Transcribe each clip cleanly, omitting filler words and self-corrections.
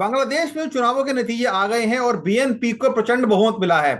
बांग्लादेश में चुनावों के नतीजे आ गए हैं और बीएनपी को प्रचंड बहुमत मिला है।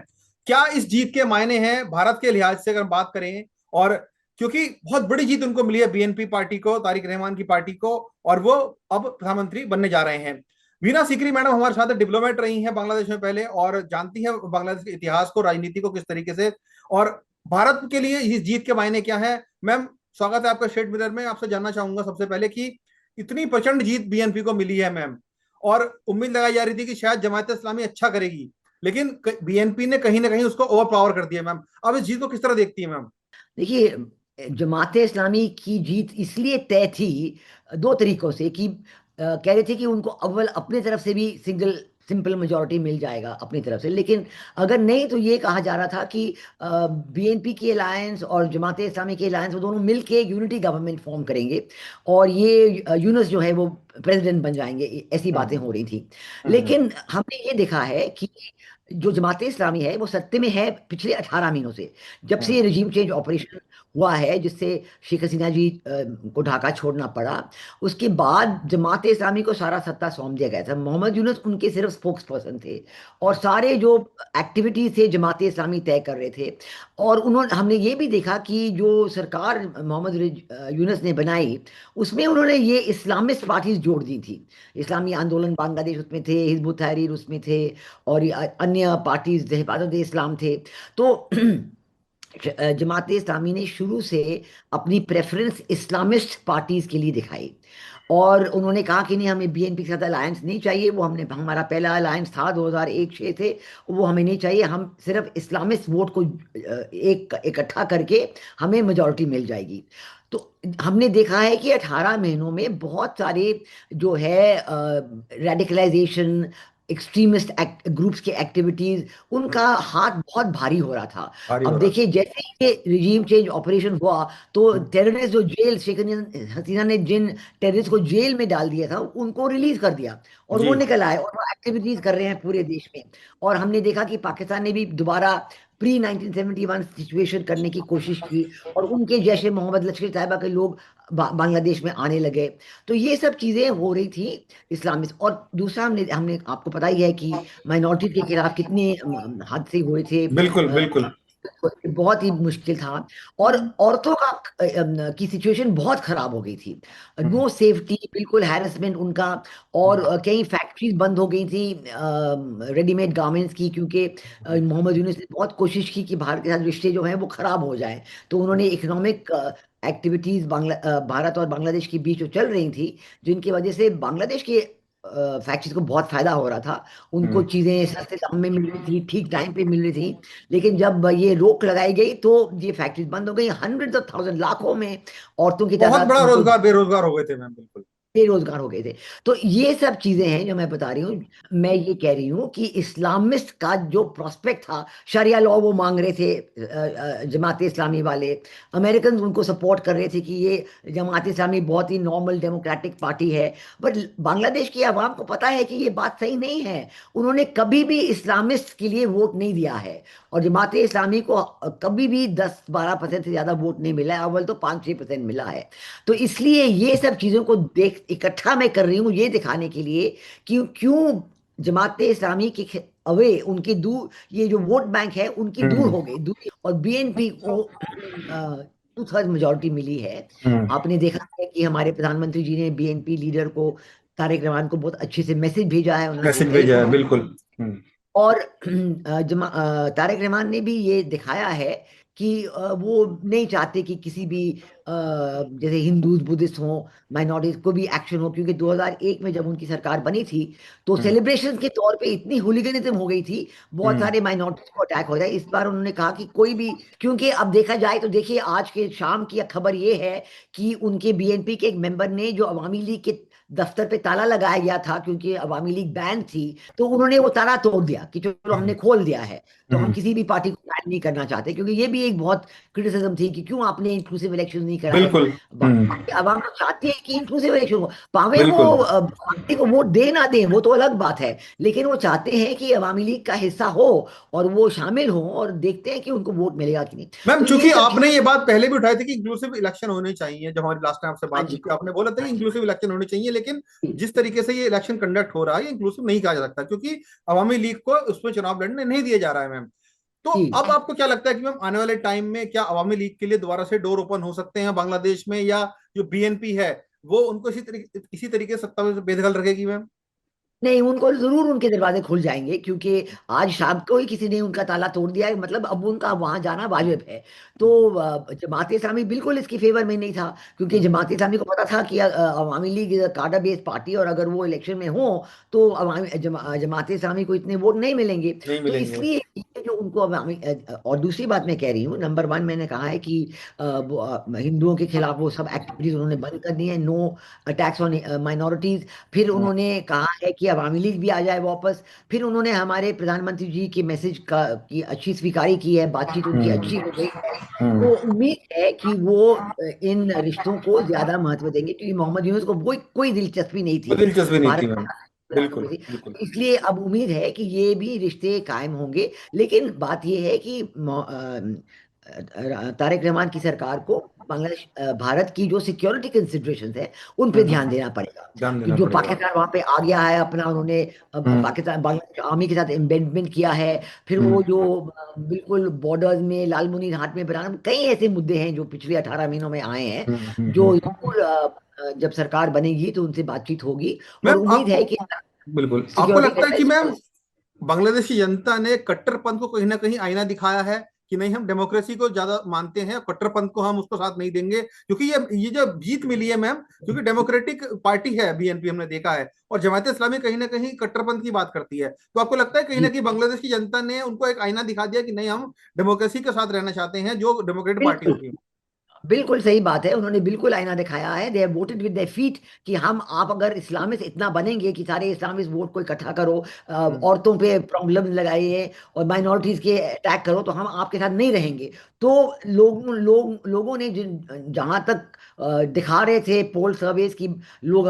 क्या इस जीत के मायने हैं भारत के लिहाज से अगर बात करें? और क्योंकि बहुत बड़ी जीत उनको मिली है बीएनपी पार्टी को, तारिक रहमान की पार्टी को, और वो अब प्रधानमंत्री बनने जा रहे हैं। वीना सिकरी मैडम हमारे साथ डिप्लोमेट रही हैं बांग्लादेश में पहले, और जानती है बांग्लादेश के इतिहास को, राजनीति को किस तरीके से। और भारत के लिए इस जीत के मायने क्या है? मैम, स्वागत है आपका स्टेट मिरर में। आपसे जानना चाहूंगा सबसे पहले कि इतनी प्रचंड जीत बीएनपी को मिली है मैम, और उम्मीद लगाई जा रही थी कि शायद जमात इस्लामी अच्छा करेगी, लेकिन बीएनपी ने कहीं ना कहीं उसको ओवर पावर कर दिया। मैम, अब इस जीत को किस तरह देखती है मैम? देखिए, जमात इस्लामी की जीत इसलिए तय थी दो तरीकों से कि कह रहे थे कि उनको अव्वल अपनी तरफ से भी सिंपल मेजोरिटी मिल जाएगा अपनी तरफ से, लेकिन अगर नहीं तो ये कहा जा रहा था कि बीएनपी की अलायंस और जमात इस्लामी की अलायंस वो दोनों मिलके यूनिटी गवर्नमेंट फॉर्म करेंगे और ये यूनुस जो है वो प्रेसिडेंट बन जाएंगे, ऐसी बातें हम्म। हो रही थी। हम्म। लेकिन हमने ये देखा है कि जो जमात इस्लामी है वो सत्ते में है पिछले 18 महीनों से, जब से हम्म। ये रिजीम चेंज ऑपरेशन हुआ है जिससे शेख हसीना जी को ढाका छोड़ना पड़ा। उसके बाद जमात इस्लामी को सारा सत्ता सौंप दिया गया था, मोहम्मद यूनुस उनके सिर्फ स्पोक्स पर्सन थे और सारे जो एक्टिविटीज थे जमात इस्लामी तय कर रहे थे। और उन्होंने हमने ये भी देखा कि जो सरकार यूनुस ने बनाई उसमें उन्होंने ये इस्लामिस्ट पार्टीज जोड़ दी थी। इस्लामी आंदोलन बांग्लादेश उसमें थे, हिजबुत तहरीर उसमें थे, और ये अन्य पार्टीज हिफाजत इस्लाम थे। तो जमात इस्लामी ने शुरू से अपनी प्रेफरेंस इस्लामिस्ट पार्टीज के लिए दिखाई और उन्होंने कहा कि नहीं, हमें बीएनपी के साथ अलायंस नहीं चाहिए। वो हमने हमारा पहला अलायंस था 2001-06 थे, वो हमें नहीं चाहिए। हम सिर्फ इस्लामिस्ट वोट को एक इकट्ठा करके हमें मेजोरिटी मिल जाएगी। तो हमने देखा है कि 18 महीनों में बहुत सारे जो है रेडिकलाइजेशन, एक्सट्रीमिस्ट ग्रुप्स की एक्टिविटीज, उनका हाथ बहुत भारी हो रहा था। भारी हो अब रहा देखिए, जैसे ही ये रिजीम चेंज ऑपरेशन हुआ तो था। टेररिस्ट जो जेल शेख हसीना ने जिन टेररिस्ट को जेल में डाल दिया था उनको रिलीज कर दिया और जी। वो निकल आए और वो एक्टिविटीज कर रहे हैं पूरे देश में। और हमने देखा कि पाकिस्तान ने भी दोबारा प्री 1971 सिचुएशन करने की कोशिश की और उनके जैसे मोहम्मद लश्कर तैयबा के लोग बांग्लादेश में आने लगे। तो ये सब चीजें हो रही थी इस्लामिस्ट। और दूसरा, हमने हमने आपको पता ही है कि माइनॉरिटी के खिलाफ कितने हादसे हुए थे। बिल्कुल बिल्कुल। बहुत ही मुश्किल था। और औरतों की सिचुएशन बहुत खराब हो गई थी, हम्म। नो सेफ्टी, बिल्कुल हैरेसमेंट उनका। और हम्म। कई फैक्ट्रीज बंद हो गई थी रेडीमेड गारमेंट्स की, क्योंकि मोहम्मद यूनुस ने बहुत कोशिश की कि भारत के साथ रिश्ते जो हैं वो खराब हो जाएं। तो उन्होंने इकोनॉमिक एक्टिविटीज भारत और बांग्लादेश के बीच जो चल रही थी, जिनकी वजह से बांग्लादेश के फैक्ट्रीज को बहुत फायदा हो रहा था। उनको हम्म। चीजें सस्ते दाम में मिल रही थी, ठीक टाइम पे मिल रही थी। लेकिन जब ये रोक लगाई गई तो ये फैक्ट्रीज बंद हो गई, हंड्रेड्स ऑफ थाउजेंड, लाखों में औरतों की बहुत तादाद बड़ा उनको रोजगार बेरोजगार हो गए थे मैम, बिल्कुल। बेरोजगार हो गए थे। तो ये सब चीजें हैं जो मैं बता रही हूँ। मैं ये कह रही हूँ कि इस्लामिस्ट का जो प्रोस्पेक्ट था, शरिया लॉ वो मांग रहे थे जमात इस्लामी वाले, अमेरिकन उनको सपोर्ट कर रहे थे कि ये जमात इस्लामी बहुत ही नॉर्मल डेमोक्रेटिक पार्टी है। बट बांग्लादेश की आवाम को पता है कि ये बात सही नहीं है। उन्होंने कभी भी इस्लामिस्ट के लिए वोट नहीं दिया है और जमात इस्लामी को कभी भी 10-12% से ज्यादा वोट नहीं मिला है, अव्वल तो 5-6% मिला है। तो इसलिए ये सब चीजों को देख इकट्ठा मैं कर रही हूँ ये दिखाने के लिए कि क्यों जमात इस्लामी की अवे उनकी दूर, ये जो वोट बैंक है उनकी दूर हम्म। हो गई, दूर, और बीएनपी को 2/3 मेजोरिटी मिली है। हम्म। आपने देखा है कि हमारे प्रधानमंत्री जी ने बीएनपी लीडर को, तारिक रहमान को, बहुत अच्छे से मैसेज भेजा है, उन्होंने मैसेज भेजा है, टेलीफोन। बिल्कुल। हम्म। और तारिक रहमान ने भी ये दिखाया है कि वो नहीं चाहते कि किसी भी जैसे हिंदूज बुद्धिस्ट हो, माइनॉरिटीज को भी एक्शन हो, क्योंकि 2001 में जब उनकी सरकार बनी थी तो हम्म। सेलिब्रेशन के तौर पे इतनी हुलिगनिज्म हो गई थी, बहुत हम्म। सारे माइनॉरिटीज को अटैक हो जाए। इस बार उन्होंने कहा कि कोई भी, क्योंकि अब देखा जाए तो देखिए आज के शाम की खबर ये है कि उनके बीएनपी के एक मेंबर ने, जो अवामी लीग के दफ्तर पे ताला लगाया गया था क्योंकि अवामी लीग बैन थी, तो उन्होंने वो ताला तोड़ दिया कि चलो हमने खोल दिया है, तो हम हम्म। किसी भी पार्टी को बैन नहीं करना चाहते, क्योंकि ये भी एक बहुत क्रिटिसिज्म थी कि क्यों आपने इंक्लूसिव इलेक्शन नहीं कराए। बिल्कुल। आवाम तो चाहती है कि इंक्लूसिव इलेक्शन हो, भावे वो बिल्कुल पार्टी को वोट दे ना दे वो तो अलग बात है, लेकिन वो चाहते हैं कि अवामी लीग का हिस्सा हो और वो शामिल हो, और देखते हैं कि उनको वोट मिलेगा कि नहीं। मैम, तो ये चूंकि सब आपने चीजें। ये बात पहले भी उठाई थी कि इंक्लूसिव इलेक्शन होने चाहिए, जब हमारी लास्ट टाइम आपसे हाँ बात हुई जी। थी आपने बोला था कि हाँ जी। इंक्लूसिव इलेक्शन होने चाहिए, लेकिन जी। जिस तरीके से ये इलेक्शन कंडक्ट हो रहा है ये इंक्लूसिव नहीं कहा जा सकता, क्योंकि अवामी लीग को उसमें चुनाव लड़ने नहीं दिया जा रहा है मैम। तो जी। अब आपको क्या लगता है कि मैम आने वाले टाइम में क्या अवामी लीग के लिए दोबारा से डोर ओपन हो सकते हैं बांग्लादेश में, या जो बीएनपी है वो उनको इसी तरीके से सत्ता में बेदखल रखेगी मैम? नहीं, उनको जरूर उनके दरवाजे खुल जाएंगे, क्योंकि आज शाम को ही किसी ने उनका ताला तोड़ दिया है, मतलब अब उनका वहां जाना वाजिब है। तो जमात इस्लामी बिल्कुल इसकी फेवर में नहीं था, क्योंकि जमात इस्लामी को पता था कि अवामी लीग इज कार्डर बेस्ड पार्टी, और अगर वो इलेक्शन में हो तो जमात इस्लामी को इतने वोट नहीं मिलेंगे। नहीं तो मिलेंगे। इसलिए ये जो उनको और दूसरी बात मैं कह रही हूँ, नंबर वन मैंने कहा है कि हिंदुओं के खिलाफ वो सब एक्टिविटीज उन्होंने बंद कर दी है, नो अटैक्स ऑन माइनॉरिटीज। फिर उन्होंने कहा है कि अवामी लीग भी आ जाए वापस। फिर उन्होंने हमारे प्रधानमंत्री जी के मैसेज का की अच्छी स्वीकारी की है, बातचीत उनकी अच्छी हो गई है। तो उम्मीद है कि वो इन रिश्तों को ज्यादा महत्व देंगे, क्योंकि मोहम्मद यूनुस को वो कोई दिलचस्पी नहीं कोई थी दिलचस्पी नहीं थी भारत मैम। में बिल्कुल थी। बिल्कुल। इसलिए अब उम्मीद है कि ये भी रिश्ते कायम होंगे। लेकिन बात ये है कि तारिक रहमान की सरकार को बांग्लादेश भारत की जो सिक्योरिटी कंसिडरेशंस है उन पे ध्यान देना पड़ेगा। ध्यान कि देना जो पड़ेगा। पाकिस्तान वहां पे आ गया है अपना, उन्होंने हम्म पाकिस्तान बांग्लादेश आर्मी के साथ एम्बेडमेंट किया है। फिर हम्म वो जो बिल्कुल बॉर्डर्स में लालमुनी घाट में बनाना, कई ऐसे मुद्दे हैं जो पिछले 18 महीनों में आए हैं, जो जरूर जब सरकार बनेगी तो उनसे बातचीत होगी। और मैम उम्मीद है आपको कि बिल्कुल आपको लगता है कि सिक्योरिटी। मैम बांग्लादेश की जनता ने कट्टरपंथ को कहीं ना कहीं आईना दिखाया है कि नहीं, हम डेमोक्रेसी को ज्यादा मानते हैं, कट्टरपंथ को हम उसको साथ नहीं देंगे, क्योंकि ये जो जीत मिली है मैम, क्योंकि डेमोक्रेटिक पार्टी है बीएनपी, हमने देखा है, और जमात इस्लामी कहीं ना कहीं कट्टरपंथ की बात करती है। तो आपको लगता है कहीं ना जी। कहीं बांग्लादेश की जनता ने उनको एक आईना दिखा दिया कि नहीं, हम डेमोक्रेसी के साथ रहना चाहते हैं, जो डेमोक्रेटिक पार्टी बिल्कुल। होगी? बिल्कुल सही बात है, उन्होंने बिल्कुल आईना दिखाया है, they have voted with their feet. कि हम आप अगर इस्लामिस्ट इतना बनेंगे कि सारे इस्लामिस्ट वोट को इकट्ठा करो, हम्म औरतों पे प्रॉब्लम लगाइए और माइनॉरिटीज के अटैक करो, तो हम आपके साथ नहीं रहेंगे। तो लोगों ने जहां तक दिखा रहे थे पोल सर्वेस की लोग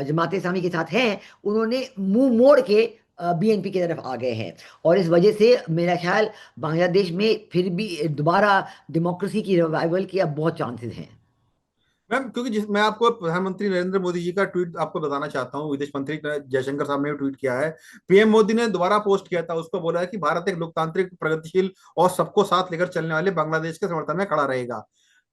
जमात इस्लामी के साथ हैं, उन्होंने मुंह मोड़ के बीएनपी की तरफ आ गए हैं। और इस वजह से मेरा ख्याल बांग्लादेश में फिर भी दोबारा डेमोक्रेसी की रिवाइवल के अब बहुत चांसेस हैं। मैम, क्योंकि मैं आपको प्रधानमंत्री नरेंद्र मोदी जी का ट्वीट आपको बताना चाहता हूँ, विदेश मंत्री जयशंकर साहब ने भी ट्वीट किया है। पीएम मोदी ने दोबारा पोस्ट किया था, उसको बोला है कि भारत एक लोकतांत्रिक, प्रगतिशील और सबको साथ लेकर चलने वाले बांग्लादेश के समर्थन में खड़ा रहेगा।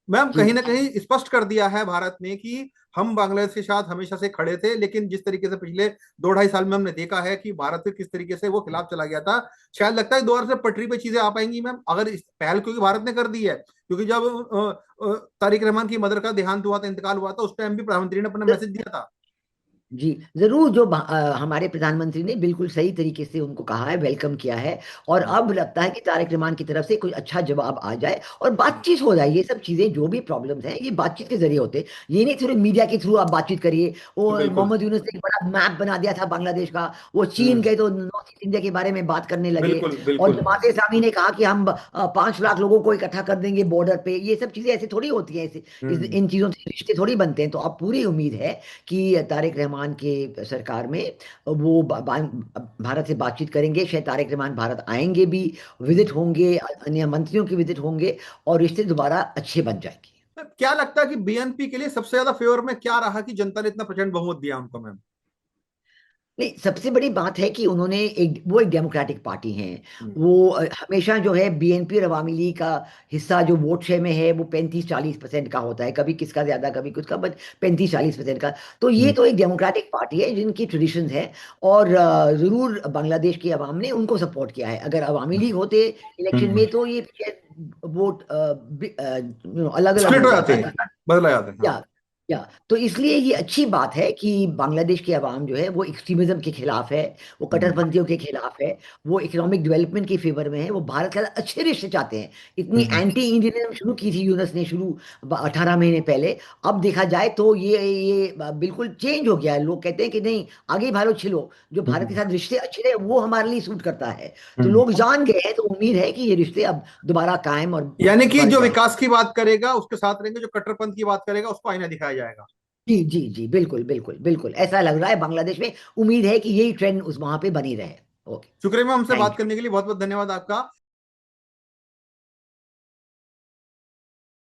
मैम, जी। कहीं ना कहीं स्पष्ट कर दिया है भारत ने कि हम बांग्लादेश के साथ हमेशा से खड़े थे, लेकिन जिस तरीके से पिछले 2-2.5 साल में हमने देखा है कि भारत के किस तरीके से वो खिलाफ चला गया था, शायद लगता है दोबारा से पटरी पे चीजें आ पाएंगी मैम, अगर इस पहल क्योंकि भारत ने कर दी है, क्योंकि जब तारिक रहमान की मदर का देहांत हुआ था, इंतकाल हुआ था, उस टाइम भी प्रधानमंत्री ने अपना मैसेज दिया था। जी। जरूर, जो हमारे प्रधानमंत्री ने बिल्कुल सही तरीके से उनको कहा है, वेलकम किया है। और हम्म, अब लगता है कि तारिक रहमान की तरफ से कोई अच्छा जवाब आ जाए और हम्म, बातचीत हो जाए। ये सब चीजें जो भी प्रॉब्लम्स हैं ये बातचीत के जरिए होते हैं, ये नहीं सिर्फ मीडिया के थ्रू आप बातचीत करिए। वो बिल्कुल। मोहम्मद यूनुस ने एक बड़ा मैप बना दिया था बांग्लादेश का, वो चीन हम्म, गए तो नॉर्थ ईस्ट इंडिया के बारे में बात करने लगे। बिल्कुल और बिल्कुल। जमात इस्लामी ने कहा कि हम 5 लाख लोगों को इकट्ठा कर देंगे बॉर्डर पे। ये सब चीजें ऐसे थोड़ी होती हैं, हम्म इन चीजों से रिश्ते थोड़ी बनते हैं। तो अब पूरी उम्मीद है कि तारिक रहमान के सरकार में वो भारत से बातचीत करेंगे, शायद तारिक रहमान भारत आएंगे भी, विजिट होंगे, अन्य मंत्रियों की विजिट होंगे, और रिश्ते दोबारा अच्छे बन जाएंगे। क्या लगता है कि बीएनपी के लिए सबसे ज्यादा फेवर में क्या रहा कि जनता ने इतना प्रचंड बहुमत दिया उनको मैम? नहीं, सबसे बड़ी बात है कि उन्होंने वो एक डेमोक्रेटिक पार्टी हैं। हम्म वो हमेशा जो है बीएनपी और अवामी लीग का हिस्सा जो वोट शेयर में है वो 35-40% का होता है, कभी किसका ज्यादा कभी किसका, बट 35-40% का। तो ये हम्म तो एक डेमोक्रेटिक पार्टी है जिनकी ट्रेडिशंस है। और जरूर बांग्लादेश की अवाम ने उनको सपोर्ट किया है। अगर अवामी लीग होते इलेक्शन हम्म। में तो ये वोट अलग अलग स्प्लिट हो हो जाते जाता। हैं, बदला जाते हैं, हाँ। या तो इसलिए ये अच्छी बात है कि बांग्लादेश की आवाम जो है वो एक्सट्रीमिज्म के खिलाफ है, वो हम्म, कट्टरपंथियों के खिलाफ है, वो इकोनॉमिक डेवलपमेंट के फेवर में है, वो भारत के साथ अच्छे रिश्ते चाहते हैं। इतनी हम्म, एंटी इंडियन शुरू की थी यूनस ने, शुरू 18 महीने पहले। अब देखा जाए तो ये बिल्कुल चेंज हो गया है। लोग कहते हैं कि नहीं, आगे भारत छिलो, जो भारत के हम्म, साथ रिश्ते अच्छे रहे वो हमारे लिए सूट करता है। तो हम्म। लोग जान गए हैं, तो उम्मीद है कि ये रिश्ते अब दोबारा कायम और यानी कि बढ़ जो जाएंगे। विकास की बात करेगा उसके साथ रहेंगे, जो कट्टरपंथ की बात करेगा उसको आईना दिखाया जाएगा। जी जी जी, बिल्कुल बिल्कुल बिल्कुल ऐसा लग रहा है बांग्लादेश में। उम्मीद है कि यही ट्रेंड उस वहां पे बनी रहे। ओके। शुक्रिया मैम, हमसे बात थैंक यू। करने के लिए बहुत बहुत धन्यवाद आपका।